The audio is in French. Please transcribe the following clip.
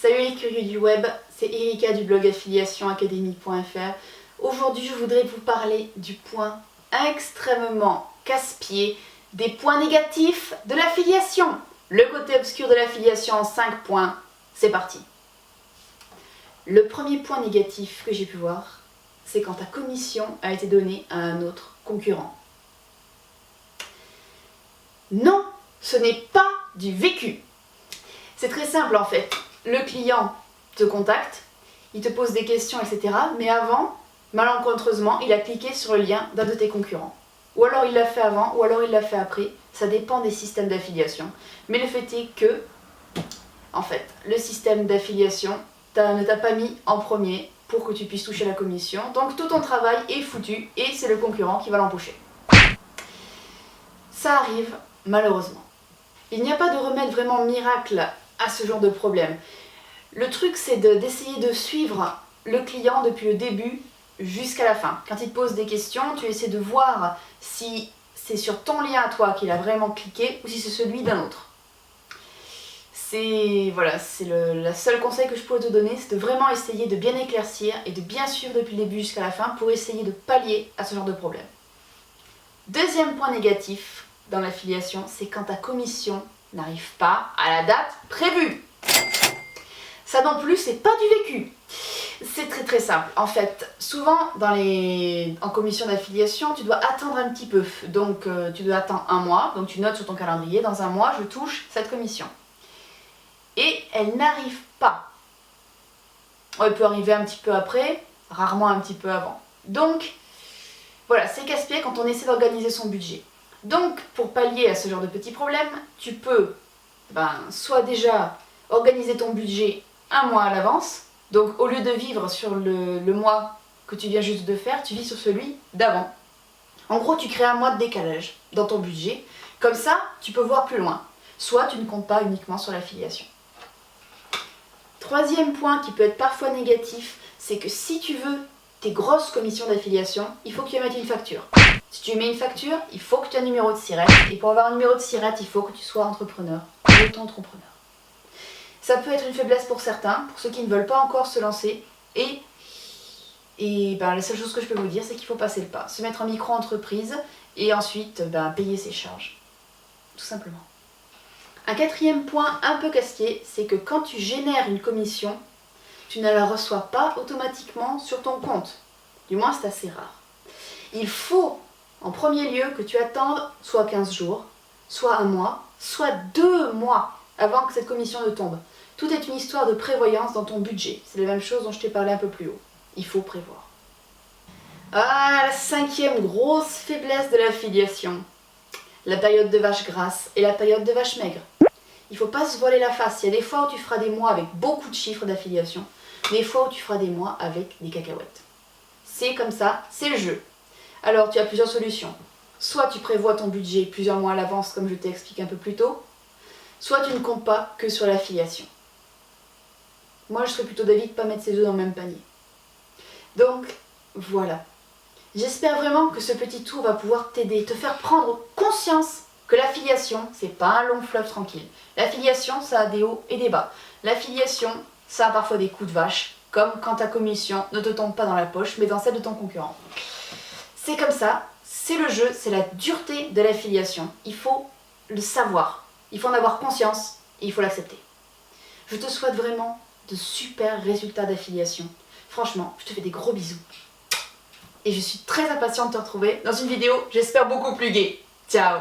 Salut les curieux du web, c'est Erika du blog affiliationacademy.fr. Aujourd'hui, je voudrais vous parler du point extrêmement casse-pied, des points négatifs de l'affiliation. Le côté obscur de l'affiliation en 5 points, c'est parti. Le premier point négatif que j'ai pu voir, c'est quand ta commission a été donnée à un autre concurrent. Non, ce n'est pas du vécu. C'est très simple en fait. Le client te contacte, il te pose des questions, etc. Mais avant, malencontreusement, il a cliqué sur le lien d'un de tes concurrents. Ou alors il l'a fait avant, ou alors il l'a fait après. Ça dépend des systèmes d'affiliation. Mais le fait est que, en fait, le système d'affiliation ne t'a pas mis en premier pour que tu puisses toucher la commission. Donc tout ton travail est foutu et c'est le concurrent qui va l'empocher. Ça arrive, malheureusement. Il n'y a pas de remède vraiment miracle à ce genre de problème. Le truc, c'est d'essayer de suivre le client depuis le début jusqu'à la fin. Quand il te pose des questions, tu essaies de voir si c'est sur ton lien à toi qu'il a vraiment cliqué ou si c'est celui d'un autre. Voilà, c'est le seul conseil que je pourrais te donner, c'est de vraiment essayer de bien éclaircir et de bien suivre depuis le début jusqu'à la fin pour essayer de pallier à ce genre de problème. Deuxième point négatif dans l'affiliation, c'est quand ta commission n'arrive pas à la date prévue. Ça non plus, c'est pas du vécu. C'est très très simple. En fait, souvent en commission d'affiliation, tu dois attendre un petit peu. Donc tu dois attendre un mois. Donc tu notes sur ton calendrier, dans un mois, je touche cette commission. Et elle n'arrive pas. Elle peut arriver un petit peu après, rarement un petit peu avant. Donc voilà, c'est casse-pied quand on essaie d'organiser son budget. Donc pour pallier à ce genre de petits problèmes, tu peux soit déjà organiser ton budget un mois à l'avance. Donc au lieu de vivre sur le mois que tu viens juste de faire, tu vis sur celui d'avant. En gros, tu crées un mois de décalage dans ton budget. Comme ça, tu peux voir plus loin. Soit tu ne comptes pas uniquement sur l'affiliation. Troisième point qui peut être parfois négatif, c'est que si tu veux tes grosses commissions d'affiliation, il faut que tu mettes une facture. Si tu mets une facture, il faut que tu aies un numéro de SIRET. Et pour avoir un numéro de SIRET, il faut que tu sois entrepreneur, auto-entrepreneur. Ça peut être une faiblesse pour certains, pour ceux qui ne veulent pas encore se lancer. Et la seule chose que je peux vous dire, c'est qu'il faut passer le pas. Se mettre en micro-entreprise et ensuite payer ses charges. Tout simplement. Un quatrième point un peu casse-pied, c'est que quand tu génères une commission, tu ne la reçois pas automatiquement sur ton compte. Du moins, c'est assez rare. Il faut, en premier lieu, que tu attendes soit 15 jours, soit un mois, soit 2 mois avant que cette commission ne tombe. Tout est une histoire de prévoyance dans ton budget. C'est la même chose dont je t'ai parlé un peu plus haut. Il faut prévoir. Ah, la cinquième grosse faiblesse de l'affiliation. La période de vache grasse et la période de vache maigre. Il ne faut pas se voiler la face. Il y a des fois où tu feras des mois avec beaucoup de chiffres d'affiliation, des fois où tu feras des mois avec des cacahuètes. C'est comme ça, c'est le jeu. Alors tu as plusieurs solutions. Soit tu prévois ton budget plusieurs mois à l'avance comme je t'ai expliqué un peu plus tôt, soit tu ne comptes pas que sur l'affiliation. Moi je serais plutôt d'avis de ne pas mettre ces œufs dans le même panier. Donc voilà. J'espère vraiment que ce petit tour va pouvoir t'aider, te faire prendre conscience que l'affiliation, c'est pas un long fleuve tranquille. L'affiliation, ça a des hauts et des bas. L'affiliation, ça a parfois des coups de vache, comme quand ta commission ne te tombe pas dans la poche, mais dans celle de ton concurrent. C'est comme ça, c'est le jeu, c'est la dureté de l'affiliation. Il faut le savoir, il faut en avoir conscience et il faut l'accepter. Je te souhaite vraiment de super résultats d'affiliation. Franchement, je te fais des gros bisous. Et je suis très impatiente de te retrouver dans une vidéo, j'espère beaucoup plus gaie. Ciao!